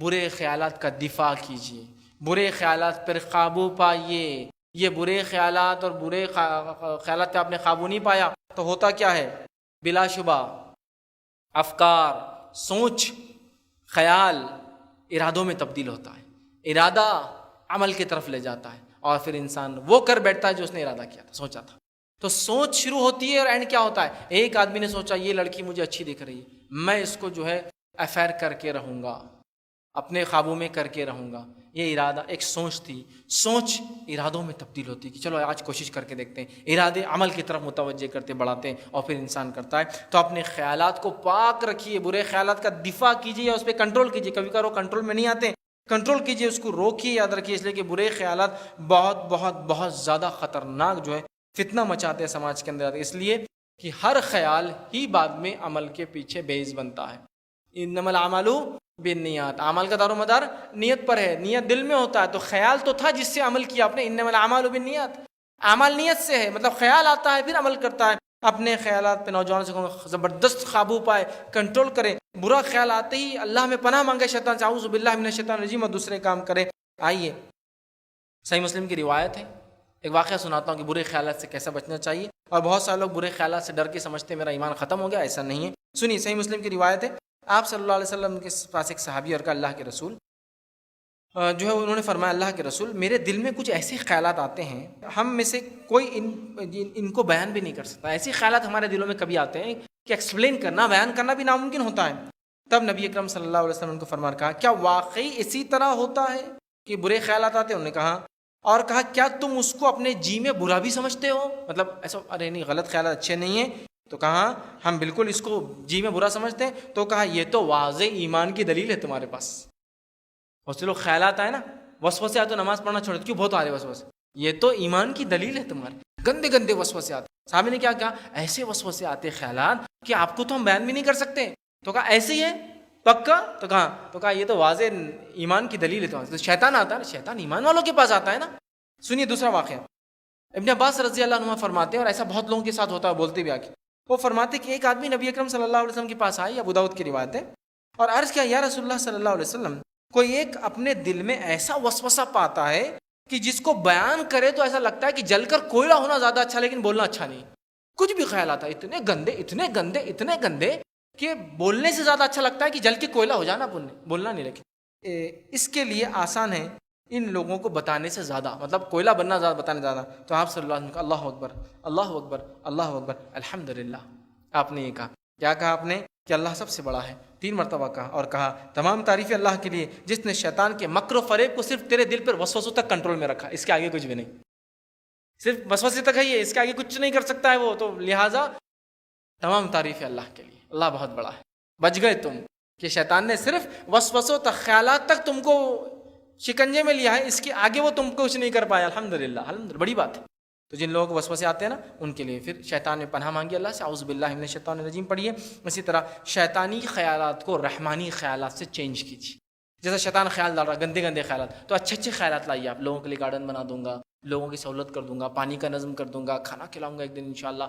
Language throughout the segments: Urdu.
برے خیالات کا دفاع کیجیے، برے خیالات پر قابو پائیے۔ یہ برے خیالات اور برے خیالات پہ آپ نے قابو نہیں پایا تو ہوتا کیا ہے؟ بلا شبہ افکار، سوچ، خیال ارادوں میں تبدیل ہوتا ہے، ارادہ عمل کی طرف لے جاتا ہے، اور پھر انسان وہ کر بیٹھتا ہے جو اس نے ارادہ کیا تھا، سوچا تھا۔ تو سوچ شروع ہوتی ہے اور اینڈ کیا ہوتا ہے؟ ایک آدمی نے سوچا یہ لڑکی مجھے اچھی دکھ رہی ہے، میں اس کو جو ہے افیئر کر کے رہوں گا، اپنے قابو میں کر کے رہوں گا۔ یہ ارادہ ایک سوچ تھی، سوچ ارادوں میں تبدیل ہوتی ہے کہ چلو آج کوشش کر کے دیکھتے ہیں، ارادے عمل کی طرف متوجہ کرتے بڑھاتے ہیں، اور پھر انسان کرتا ہے۔ تو اپنے خیالات کو پاک رکھیے، برے خیالات کا دفاع کیجیے یا اس پہ کنٹرول کیجیے۔ کبھی کبھار وہ کنٹرول میں نہیں آتے، کنٹرول کیجیے، اس کو روکیے، یاد رکھیے، اس لیے کہ برے خیالات بہت بہت بہت زیادہ خطرناک جو ہے فتنہ مچاتے ہیں سماج کے اندر، اس لیے کہ ہر خیال ہی بعد میں عمل کے پیچھے بیس بنتا ہے۔ انما الاعمال بالنیات، عمل کا دار و مدار نیت پر ہے، نیت دل میں ہوتا ہے۔ تو خیال تو تھا جس سے عمل کیا آپ نے، انما الاعمال بالنیات، عمل نیت سے ہے، مطلب خیال آتا ہے پھر عمل کرتا ہے۔ اپنے خیالات پہ نوجوانوں سے کہوں زبردست قابو پائے، کنٹرول کرے، برا خیال آتے ہی اللہ میں پناہ مانگے شیطان سے، اعوذ باللہ من الشیطان الرجیم، اور دوسرے کام کرے۔ آئیے صحیح مسلم کی روایت ہے، ایک واقعہ سناتا ہوں کہ برے خیالات سے کیسے بچنا چاہیے۔ اور بہت سارے لوگ برے خیالات سے ڈر کے سمجھتے میرا ایمان ختم ہو گیا، ایسا نہیں ہے۔ سنیے، صحیح مسلم کی روایت ہے، آپ صلی اللہ علیہ وسلم کے پاس ایک صحابی اور کہا اللہ کے رسول جو ہے، انہوں نے فرمایا اللہ کے رسول میرے دل میں کچھ ایسے خیالات آتے ہیں، ہم میں سے کوئی ان کو بیان بھی نہیں کر سکتا۔ ایسے خیالات ہمارے دلوں میں کبھی آتے ہیں کہ ایکسپلین کرنا، بیان کرنا بھی ناممکن ہوتا ہے۔ تب نبی اکرم صلی اللہ علیہ وسلم کو فرمان کہا کیا واقعی اسی طرح ہوتا ہے کہ برے خیالات آتے ہیں؟ انہوں نے کہا، اور کہا کیا تم اس کو اپنے جی میں برا بھی سمجھتے ہو؟ مطلب ایسا ارے نہیں، غلط خیالات اچھے نہیں ہیں، تو کہا ہم بالکل اس کو جی میں برا سمجھتے ہیں۔ تو کہا یہ تو واضح ایمان کی دلیل ہے تمہارے پاس۔ بہت سے لوگ خیالات آئے نا، وسوسے آتے تو نماز پڑھنا چھوڑ دو، کیوں بہت آ رہے وسوسے؟ یہ تو ایمان کی دلیل ہے تمہارے، گندے گندے وسوسے آتے۔ صحابی نے کیا کہا؟ ایسے وسوسے آتے خیالات کہ آپ کو تو ہم بیان بھی نہیں کر سکتے۔ تو کہا ایسے ہی ہے پکا؟ تو کہا یہ تو واضح ایمان کی دلیل ہے تمہارے۔ تو شیطان آتا ہے، شیطان ایمان والوں کے پاس آتا ہے نا۔ سنیے دوسرا واقعہ، ابن عباس رضی اللہ عنہ فرماتے ہیں، اور ایسا بہت لوگوں کے ساتھ ہوتا ہے، بولتے بھی آ کے، وہ فرماتے کہ ایک آدمی نبی اکرم صلی اللہ علیہ وسلم کے پاس آئے، ابو داؤد کی روایت ہے، اور عرض کیا یا رسول اللہ صلی اللہ علیہ وسلم، کوئی ایک اپنے دل میں ایسا وسوسہ پاتا ہے کہ جس کو بیان کرے تو ایسا لگتا ہے کہ جل کر کوئلہ ہونا زیادہ اچھا، لیکن بولنا اچھا نہیں۔ کچھ بھی خیال آتا ہے اتنے گندے اتنے گندے اتنے گندے کہ بولنے سے زیادہ اچھا لگتا ہے کہ جل کے کوئلہ ہو جانا، بولنا نہیں۔ لیکن اس کے لیے آسان ہے ان لوگوں کو بتانے سے زیادہ، مطلب کوئلہ بننا زیادہ، بتانے زیادہ۔ تو آپ صلی اللہ علیہ وسلم اللہ اکبر اللہ اکبر اللہ اکبر الحمدللہ، آپ نے یہ کہا۔ کیا کہا آپ نے؟ کہ اللہ سب سے بڑا ہے، 3 مرتبہ کہا، اور کہا تمام تعریفیں اللہ کے لیے جس نے شیطان کے مکر و فریب کو صرف تیرے دل پر وسوسوں تک کنٹرول میں رکھا، اس کے آگے کچھ بھی نہیں، صرف وسوسے تک ہے یہ، اس کے آگے کچھ نہیں کر سکتا ہے وہ۔ تو لہٰذا تمام تعریفیں اللہ کے لیے، اللہ بہت بڑا ہے۔ بچ گئے تم کہ شیطان نے صرف وسوسوں تک، خیالات تک تم کو شکنجے میں لیا ہے، اس کے آگے وہ تم کو کچھ نہیں کر پایا۔ الحمدللہ الحمدللہ، بڑی بات ہے۔ تو جن لوگوں کو وسوسے آتے ہیں نا، ان کے لیے پھر شیطان میں پناہ مانگی اللہ سے، اعوذ باللہ من الشیطان الرجیم پڑھیے۔ اسی طرح شیطانی خیالات کو رحمانی خیالات سے چینج کیجیے۔ جیسا شیطان خیال ڈال رہا ہے گندے گندے خیالات، تو اچھے اچھے خیالات لائیے آپ، لوگوں کے لیے گارڈن بنا دوں گا، لوگوں کی سہولت کر دوں گا، پانی کا نظم کر دوں گا، کھانا کھلاؤں گا ایک دن انشاءاللہ،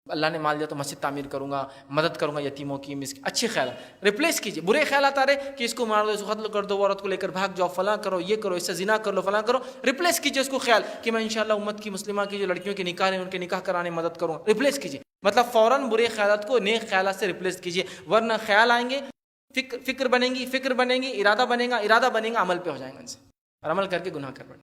اللہ نے مال دیا تو مسجد تعمیر کروں گا، مدد کروں گا یتیموں کی، اچھے خیالات ریپلیس کیجیے۔ برے خیالات آ رہے کہ اس کو مار دو، اس کو قتل کر دو، عورت کو لے کر بھاگ جاؤ، فلاں کرو، یہ کرو، اس سے زنا کر لو، فلاں کرو، ریپلیس کیجیے اس کو خیال کہ میں انشاءاللہ امت کی مسلمہ کی جو لڑکیوں کے نکاح ہیں ان کے نکاح کرانے مدد کروں گا، ریپلیس کیجیے۔ مطلب فوراً برے خیالات کو نیک خیالات سے ریپلیس کیجیے، ورنہ خیال آئیں گے، فکر بنے گی، ارادہ بنے گا، عمل پہ ہو جائیں گے ان سے، اور عمل کر کے گناہ کر پڑیں۔